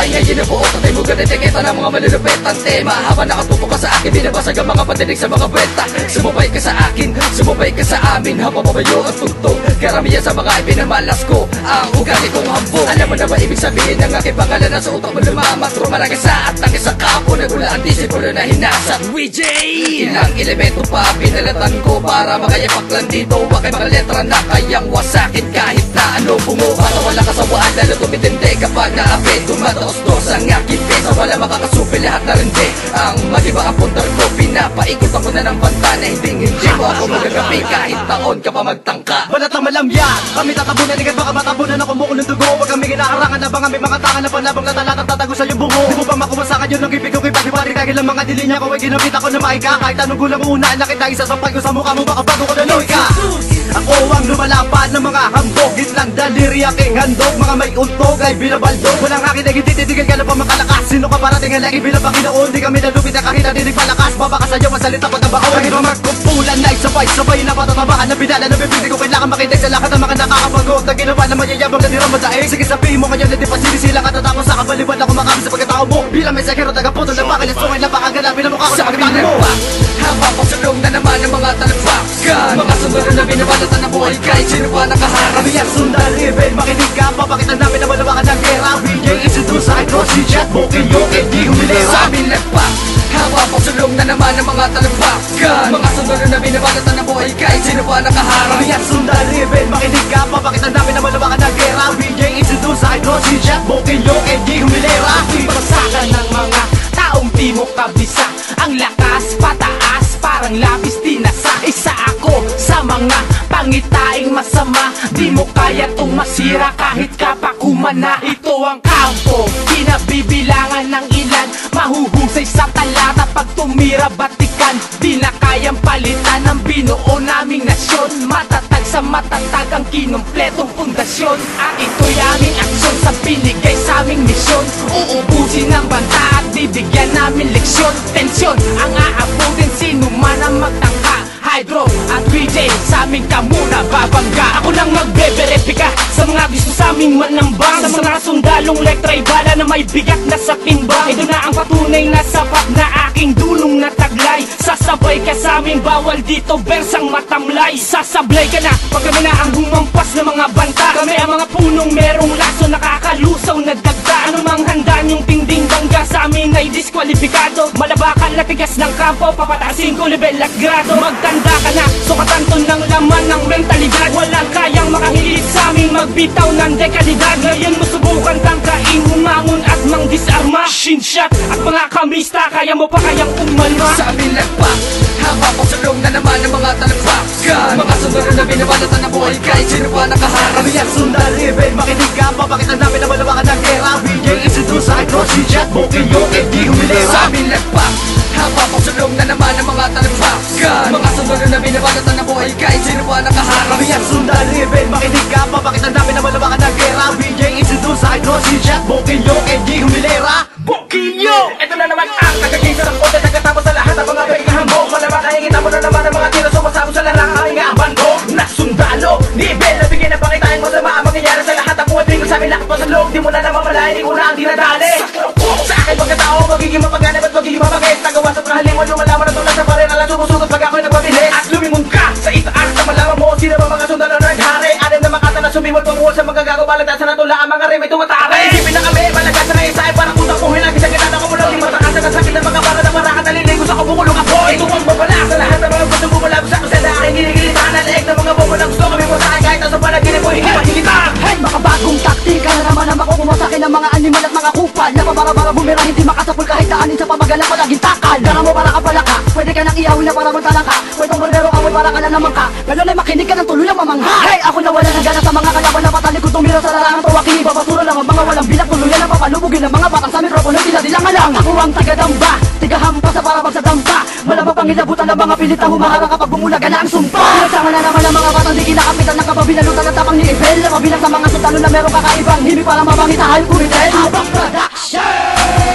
ay ngayon na buo. Tatay mo ganit kita ng mga malulupit ang tema. Habang nakatupo ka sa akin, binabasag ang mga pandinig sa mga benta. Sumabay ka sa akin, sumabay ka sa amin. Habang mabayo at tugtog, karamihan sa mga ipinamalas ko ang ugali kong hambog. Alam mo na ba ibig sabihin ng aking pangalan na sa utak mo lumamat? Rumalagasa at ang isang kapo, nagulaan disipulo na hinasat. WJ! Ilang elemento pa pinalatan ko para makayapak lang dito. Bakit mga letra na kayang wasakin kahit na ano bungo. Bata wala kasawaan, lalo tumitindi kapag naapit. Tumataos-dos ang aking pesa, wala makakasupi lahat na rindi. Ang mag-iba ang puntar ko, pinapaikot ako na ng banta na hindi mo ako magagabi kahit taon ka pa magtangka. Balat ang malamyan, kami tatabunan, ikat baka matabunan ako mo ng dugo. Huwag kami kinakarangan na bang may mga tangan na panabang natalata tatago sa iyong bungo. Di mo ba makuha sa akin yun ng ibig ko kipag-ibari dahil ang mga dilinya ko ay ginamit ako na maika. Kahit anong gulang unaan na kita isasampay ko sa mukha mo baka bago ko naluwi ka. Ako ang lumalapan ng mga hambog, gitlang daliri aking handog. Mga may untog ay binabaldog, walang akin ay tititigil ka na pa makalakas. Sino ka parating ang lagi bilang Panginoon? Di kami nalupit na kahit nadinig palakas. Babaka sa'yo ang salita pagkabaon. Kahit magkumpulan na sabay-sabay na patatabahan na pinala na bibili ko. Kailangan makintay sa lahat ng mga nakakapagod na ginawa na mayayabang na dirang madaig. Sige sabihin mo ngayon na di pa sinisila ka tatapos sa kabaliwan ako makami sa pagkatao mo. Bilang may sakero tagaputo na pakilasungay na pakaganapin na mukha ko sa pagkatao mo. Habang pasulong na naman ang mga talagbakan, mga sundalo na binabalatan ng buhay kahit sino pa nakaharap. Kami ang sundal rebel, makinig ka, papakitan namin na malawakan ng gera. WJ introduce sa Cross si Chat, Bokilyo, hindi humilera. Sa amin nagpak, habang pasulong na naman ang mga talagbakan, mga sundalo na binabalatan ng buhay kahit sino pa nakaharap. Kami ang sundal rebel, makinig ka, papakitan namin na malawakan ng gera. WJ introduce sa Cross si Chat, Bokilyo, hindi humilera. Ipasakan ng mga taong di mo kabisa, ang lakas pataas parang labis dinasa. Isa ako sa mga pangitaing masama, di mo kaya tong masira kahit kapakuman na. Ito ang kampo, kinabibilangan ng ilan, mahuhusay sa talata pag tumira batikan. Di na kayang palitan ng binuo naming nasyon, matatag sa matatag ang kinumpletong pundasyon. At ito'y aming aksyon sa binigay sa aming misyon, uubusin ng banta at bibigyan namin leksyon. Tensyon ang aabutin sino man ang magtangka. Hydro at WJ, sa aming kamuna babangga. Ako lang magbe-verifika sa mga gusto sa aming manambang, sa mga sundalong lektray bala na may bigat na sa timbang. Ito na ang patunay na sapat na aking dulong na taglay. Sasabay ka sa amin, bawal dito bersang matamlay. Sasablay ka na pag kami na ang humampas ng mga banta. Kami ang mga punong merong laso, nakakalusaw na dagda. Ano mang handa niyong tinding bangga, sa amin ay diskwalipikado. Malabakan na tigas ng kampo, papataasin ko level at grado. Magtanda ka na, sukatanton ng laman ng mentalidad. Walang kayang makahilit sa aming magbitaw ng dekalidad. Ngayon mo subukan tangkain, humangon at mang disarma. Shinshot at mga kamista, kaya mo pa kayang umalma. Sa amin nagpak, habang pasulong na naman ang mga talagbakan, mga sundalo na binabalatan ng buhay kahit sino pa nakaharap. Kami ang sundal rebel, makinig ka, papakitan namin na malawakan ng gera. WJ introduce sa Cross si Chat, Bokilyo, hindi humilera. Sa amin nagpak, habang pasulong na naman ang mga talagbakan, mga sundalo na binabalatan ng buhay kahit sino pa nakaharap. Kami ang sundal rebel, makinig ka, papakitan namin na malawakan ng gera. WJ introduce sa Cross si Chat, Bokilyo, hindi humilera. Bokilyo! Ito na naman ang tagagisa ng kote, nagkatapos sa lahat ng mga pagkahambog. Malabak na hingita mo na naman ang mga tiro, sumasabog sa lahat ng aming abandog. Nasundalo, nivel na bigyan na pakitain mo sa mga mangyayari sa lahat ng buhay. Tingin sa amin lakas pa sa loob, di mo na naman malayan, di ko na ang dinadali. Sa akin pagkatao, magiging mapaganap at magiging mapagis. Nagawa sa kahaliwan, lumalaman at tulad sa parin. Alam sumusugot pag ako'y nagpabilis. At lumingon ka sa itaas na malaman mo sino ba mga sundalo na naghari. Alam na makata na sumiwal panguhol sa mga gago, balagtas na natula ang mga rim ay tumatari. Isipin na kami, malagasa na isa ay parang utang kung hilang isang kita na kumulaw. Di matakasan na sakit ng mga para na marakan, naliligo sa kubukulong apoy. Ito ang babala sa lahat ng mga gustong bumulabos sa kusela. Aking ginigilitan na leeg ng mga bobo na gusto kami mo sa akin kahit nasa panaginip mo hindi mahilitan. Hey, makabagong taktika na naman ang makukuha sa akin ng mga animal at mga kupal na pabara-bara bumira, hindi makasapul kahit daanin sa pamagalang palaging takal. Dara mo para kapalaka, pwede ka nang ihawin na para magtalang ka. Pwedeng barbero amoy para ka na naman ka. Ngayon ay makinig ka ng tuluyang mamangha. Hey, ako na wala na gana sa mga kalaban na patalikod tumira sa larangan. Tuwaki, babasura lang ang mga walang bilang. Tuluyan ang papalubugin ng mga batang sa mikropono. Dila-dilang lang, ako ang taga-damba, tigahampa sa parabag sa dampa. Malaba pang ilabutan ng mga pilit na humaharang kapag bumulaga na ang sumpa. Pinagsama na naman ang mga batang di kinakapitan ng kababinalutan at tapang ni Ebel. Mabilang sa mga sundalo na merong kakaibang himi para mabangitahan kuritel. Habang production,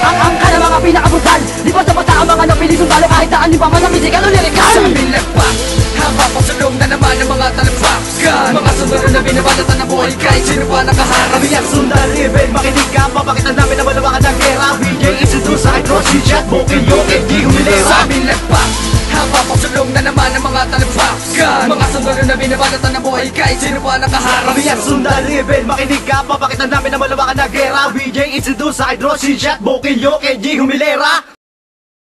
ang angka ng mga pinakabutal, di ba sa ang mga napili sundalo kahit daan di pa man ang pisikal o lirikal. Sa amin nagpak, habang pasulong na naman ang mga talagbakan, mga sundalo na binabalatan ng buhay kahit sino pa nakaharap. Kami ang sundan rebel, makinig ka, papakitan namin na malawakan ng gera. BJ Institute sa Hydro, si Jack, Bokilyo, KD, Humilera. Sa aming lagpak, hapapasulong na naman ang mga talagpakan. Mga sundalo na binabalatan ng buhay kahit sino pa nakaharap. Kami ang sundan rebel, makinig ka, papakitan namin na malawakan ng gera. BJ Institute sa Hydro, si Jack, Bokilyo, KD, Humilera.